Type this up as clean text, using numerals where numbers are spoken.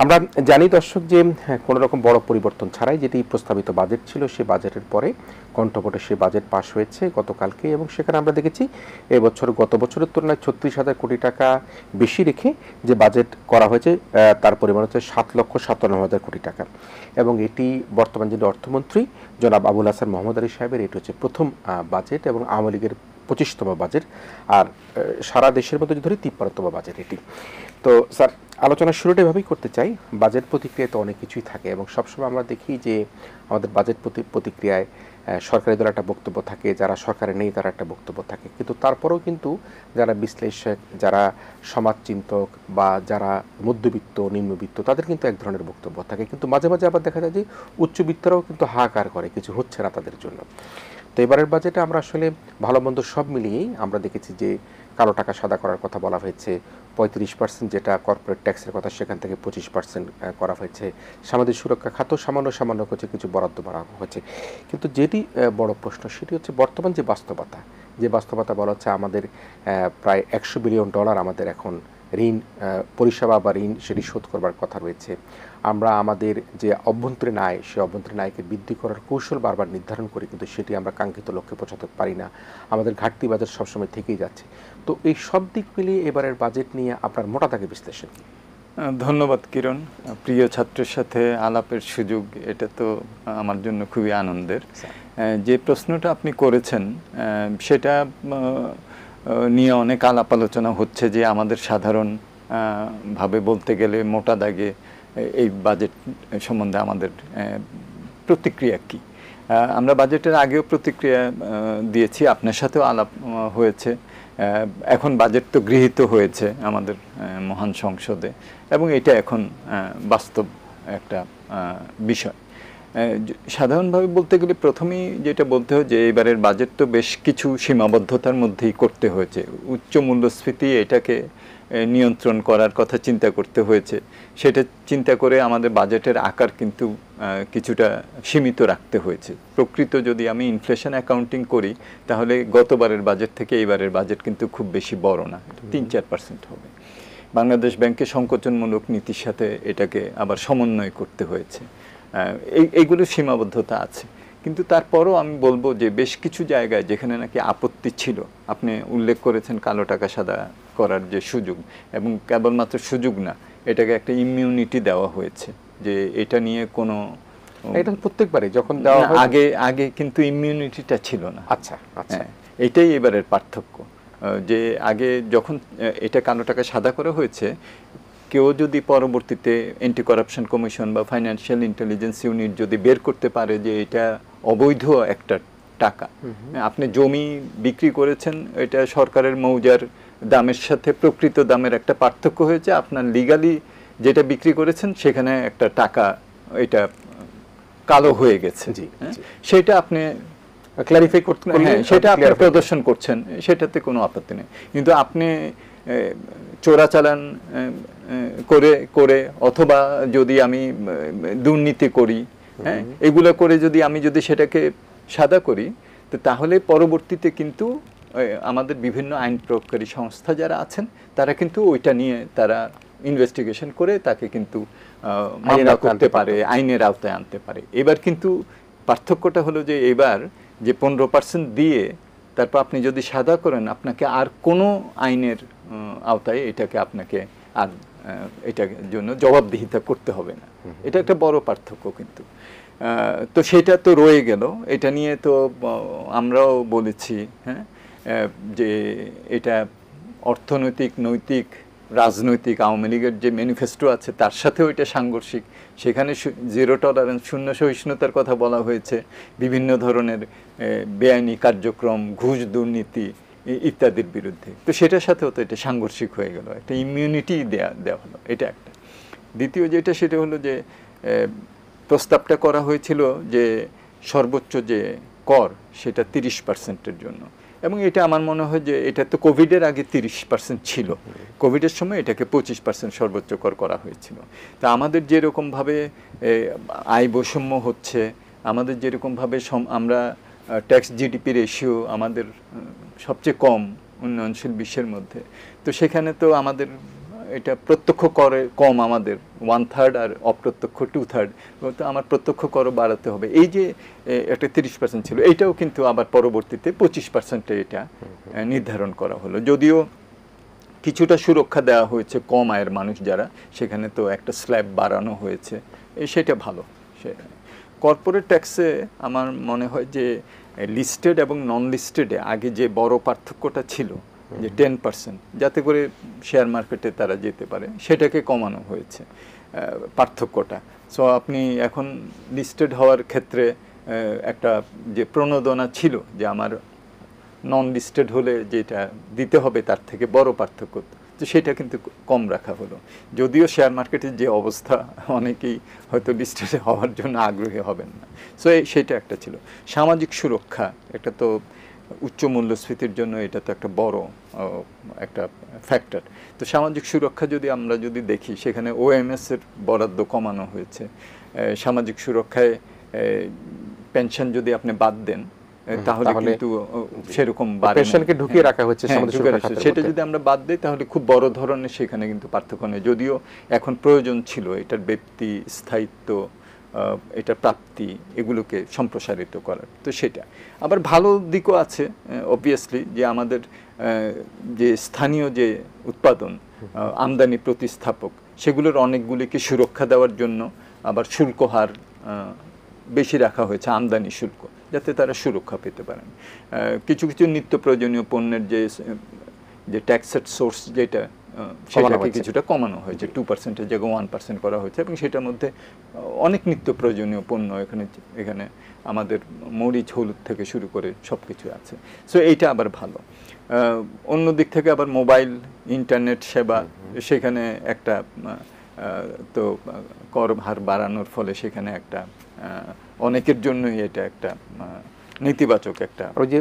আমরা জানি দর্শক যে কোনো রকম বড় পরিবর্তন ছাড়াই যেটি প্রস্তাবিত বাজেট ছিল সে বাজেটের পরে কণ্ঠভোটে সে বাজেট পাশ হয়েছে গতকালকে, এবং সেখানে আমরা দেখেছি এবছর গত বছরের তুলনায় ৩৬,০০০ কোটি টাকা বেশি রেখে যে বাজেট করা হয়েছে তার পরিমাণ হচ্ছে ৭,৫৭,০০০ কোটি টাকা। এবং এটি বর্তমান যিনি অর্থমন্ত্রী জনাব আবুল হাসান মোহাম্মদ আলী সাহেবের এটি হচ্ছে প্রথম বাজেট এবং আওয়ামী লীগের ২৫তম বাজেট, আর সারা দেশের মধ্যে ধরি ৫৩তম বাজেট এটি। তো স্যার, আলোচনার শুরুটা এভাবেই করতে চাই। বাজেট প্রতিক্রিয়ায় তো অনেক কিছুই থাকে এবং সবসময় আমরা দেখি যে আমাদের বাজেট প্রতিক্রিয়ায় সরকারি দলের একটা বক্তব্য থাকে, যারা সরকারে নেই তারা একটা বক্তব্য থাকে, কিন্তু তারপরেও কিন্তু যারা বিশ্লেষক, যারা সমাজচিন্তক বা যারা মধ্যবিত্ত নিম্নবিত্ত তাদের কিন্তু এক ধরনের বক্তব্য থাকে, কিন্তু মাঝে মাঝে আবার দেখা যায় যে উচ্চবিত্তরাও কিন্তু হাহাকার করে কিছু হচ্ছে না তাদের জন্য। তো এবারের বাজেটে আমরা আসলে ভালো মন্দ সব মিলিয়েই আমরা দেখেছি যে কালো টাকা সাদা করার কথা বলা হয়েছে, ৩৫% যেটা কর্পোরেট ট্যাক্সের কথা সেখান থেকে ২৫% করা হয়েছে, সামাজিক সুরক্ষা খাত সামান্য সামান্য কিছু বরাদ্দ বাড়া হয়েছে। কিন্তু যেটি বড় প্রশ্ন সেটি হচ্ছে বর্তমান যে বাস্তবতা বলা হচ্ছে আমাদের প্রায় $100 বিলিয়ন আমাদের এখন ঋণ পরিষেবা বা ঋণ সেটি শোধ করবার কথা রয়েছে। আমরা আমাদের যে অভ্যন্তরীণ আয় সেই অভ্যন্তরীণ আয়কে বৃদ্ধি করার কৌশল বারবার নির্ধারণ করি, কিন্তু সেটি আমরা কাঙ্ক্ষিত লক্ষ্যে পৌঁছাতে পারি না। আমাদের ঘাটতি বাজার সবসময় থেকেই যাচ্ছে। তো এই সব দিক মিলিয়ে এবারের বাজেট নিয়ে আপনার মোটা দাগে বিশ্লেষণ কি? ধন্যবাদ কিরণ। প্রিয় ছাত্রের সাথে আলাপের সুযোগ, এটা তো আমার জন্য খুবই আনন্দের। যে প্রশ্নটা আপনি করেছেন সেটা নিয়ে অনেক আলাপ আলোচনা হচ্ছে যে আমাদের সাধারণ ভাবে বলতে গেলে মোটা দাগে এই বাজেট সম্বন্ধে আমাদের প্রতিক্রিয়া কি। আমরা বাজেটের আগেও প্রতিক্রিয়া দিয়েছি, আপনার সাথেও আলাপ হয়েছে। এখন বাজেট তো গৃহীত হয়েছে আমাদের মহান সংসদে এবং এটা এখন বাস্তব একটা বিষয়। সাধারণভাবে বলতে গেলে প্রথমেই যেটা বলতে হয় যে এবারের বাজেট তো বেশ কিছু সীমাবদ্ধতার মধ্যেই করতে হয়েছে। উচ্চ মূল্যস্ফীতি এটাকে নিয়ন্ত্রণ করার কথা চিন্তা করতে হয়েছে, সেটা চিন্তা করে আমাদের বাজেটের আকার কিন্তু কিছুটা সীমিত রাখতে হয়েছে। প্রকৃত যদি আমি ইনফ্লেশন অ্যাকাউন্টিং করি তাহলে গতবারের বাজেট থেকে এইবারের বাজেট কিন্তু খুব বেশি বড় না, ৩-৪% হবে। বাংলাদেশ ব্যাংকের সংকোচনমূলক নীতির সাথে এটাকে আবার সমন্বয় করতে হয়েছে। এইগুলো সীমাবদ্ধতা আছে, কিন্তু তারপরও আমি বলবো যে বেশ কিছু জায়গায় যেখানে নাকি আপত্তি ছিল, আপনি উল্লেখ করেছেন কালো টাকা সাদা করার যে সুযোগ, এবং কেবলমাত্র সুযোগ না, এটাকে একটা ইমিউনিটি দেওয়া হয়েছে যে এটা নিয়ে কোনো, এটা প্রত্যেকবারই যখন দেওয়া হয় আগে কিন্তু ইমিউনিটিটা ছিল না। আচ্ছা আচ্ছা, এটাই এবারের পার্থক্য। যে আগে যখন এটা কালো টাকা সাদা করা হয়েছে, কেউ যদি পরবর্তীতে অ্যান্টি করাপশন কমিশন বা ফাইন্যান্সিয়াল ইন্টেলিজেন্স ইউনিট যদি বের করতে পারে যে এটা অবৈধ একটা টাকা, আপনি জমি বিক্রি করেছেন, এটা সরকারের মৌজার দামের সাথে প্রকৃত দামের একটা পার্থক্য হয়েছে, আপনার লিগালি যেটা বিক্রি করেছেন সেখানে একটা টাকা এটা কালো হয়ে গেছে, সেটা আপনি ক্লারিফাই করতে, সেটা আপনি প্রদর্শন করছেন, সেটাতে কোনো আপত্তি নেই। কিন্তু আপনি চোরাচালান করে অথবা যদি আমি দুর্নীতি করি, এগুলো করে যদি আমি সেটাকে সাদা করি, তো তাহলে পরবর্তীতে কিন্তু আমাদের বিভিন্ন আইন প্রয়োগকারী সংস্থা যারা আছেন তারা কিন্তু ওইটা নিয়ে তারা ইনভেস্টিগেশন করে তাকে কিন্তু মামলা করতে পারে, আইনের আওতায় আনতে পারে। এবার কিন্তু পার্থক্যটা হলো যে এবার যে 15% দিয়ে তারপর আপনি যদি সাদা করেন, আপনাকে আর কোনো আইনের আওতায় এটাকে আপনাকে আর এটার জন্য জবাবদিহিতা করতে হবে না। এটা একটা বড় পার্থক্য কিন্তু। তো সেটা তো রয়ে গেল, এটা নিয়ে তো আমরাও বলেছি যে এটা অর্থনৈতিক, নৈতিক, রাজনৈতিক আওয়ামী লীগের যে ম্যানিফেস্টো আছে তার সাথেও এটা সাংঘর্ষিক। সেখানে জিরো টলারেন্স, শূন্য সহিষ্ণুতার কথা বলা হয়েছে, বিভিন্ন ধরনের বেআইনি কার্যক্রম, ঘুষ, দুর্নীতি ইত্যাদির বিরুদ্ধে। তো সেটার সাথেও তো এটা সাংঘর্ষিক হয়ে গেল, একটা ইমিউনিটি দেওয়া হলো, এটা একটা। দ্বিতীয় যেটা সেটা হলো যে প্রস্তাবটা করা হয়েছিল যে সর্বোচ্চ যে কর সেটা 30%-এর জন্য, এবং এটা আমার মনে হয় যে এটা তো কোভিডের আগে 30% ছিল, কোভিডের সময় এটাকে 25% সর্বোচ্চ কর করা হয়েছিল। তা আমাদের যেরকমভাবে আয় বৈষম্য হচ্ছে, আমাদের যেরকমভাবে আমরা ট্যাক্স জিডিপি রেশিও আমাদের সবচেয়ে কম উন্নয়নশীল বিশ্বের মধ্যে, তো সেখানে তো আমাদের এটা প্রত্যক্ষ করে কম আমাদের 1/3 আর অপ্রত্যক্ষ 2/3, তো আমার প্রত্যক্ষ কর বাড়াতে হবে। এই যে একটা 30% ছিল, এইটাও কিন্তু আবার পরবর্তীতে 25% এটা নির্ধারণ করা হলো। যদিও কিছুটা সুরক্ষা দেওয়া হয়েছে কম আয়ের মানুষ যারা, সেখানে তো একটা স্ল্যাব বাড়ানো হয়েছে, সেটা ভালো। কর্পোরেট ট্যাক্সে আমার মনে হয় যে লিস্টেড এবং নন লিস্টেডে আগে যে বড় পার্থক্যটা ছিল যে 10%, যাতে করে শেয়ার মার্কেটে তারা যেতে পারে, সেটাকে কমানো হয়েছে পার্থক্যটা। সো আপনি এখন লিস্টেড হওয়ার ক্ষেত্রে একটা যে প্রণোদনা ছিল যে আমার নন লিস্টেড হলে যেটা দিতে হবে তার থেকে বড় পার্থক্য, তো সেটা কিন্তু কম রাখা হলো। যদিও শেয়ার মার্কেটের যে অবস্থা, অনেকেই হয়তো লিস্টেড হওয়ার জন্য আগ্রহী হবেন না। সো সেটা একটা ছিল। সামাজিক সুরক্ষা, এটা তো উচ্চ মূল্যস্ফীতির জন্য এটা তো একটা বড় একটা ফ্যাক্টর। তো সামাজিক সুরক্ষা আমরা যদি দেখি, সেখানে ওএমএস এর বরাদ্দ কমানো হয়েছে। সামাজিক সুরক্ষায় পেনশন যদি আপনি বাদ দেন, তাহলে কিন্তু সেরকম পেনশনকে ঢুকিয়ে রাখা হচ্ছে সামাজিক সুরক্ষা খাতের মধ্যে। সেটা যদি আমরা বাদ দিই তাহলে খুব বড় ধরনের সেখানে কিন্তু পার্থক্য নেই। যদিও এখন প্রয়োজন ছিল এটার ব্যক্তি স্থায়িত্ব, এটার প্রাপ্তি, এগুলোকে সম্প্রসারিত করার। তো সেটা আবার ভালো দিকও আছে অবভিয়াসলি, যে আমাদের যে স্থানীয় যে উৎপাদন, আমদানি প্রতিস্থাপক, সেগুলোর অনেকগুলিকে সুরক্ষা দেওয়ার জন্য আবার শুল্ক হার বেশি রাখা হয়েছে, আমদানি শুল্ক, যাতে তারা সুরক্ষা পেতে পারেন। কিছু কিছু নিত্য প্রয়োজনীয় পণ্যের যে ট্যাক্সের সোর্স যেটা, সেটাকে কিছুটা কমানো হয়েছে, 2% জায়গায় 1% করা হয়েছে, এবং সেটার মধ্যে অনেক নিত্য প্রয়োজনীয় পণ্য এখানে আমাদের মরিচ, হলুদ থেকে শুরু করে সব কিছু আছে। সো এইটা আবার ভালো। অন্য দিক থেকে আবার মোবাইল ইন্টারনেট সেবা, সেখানে একটা তো কর হার বাড়ানোর ফলে সেখানে একটা অনেকের জন্যই এটা একটা নেতিবাচক একটা। ওই যে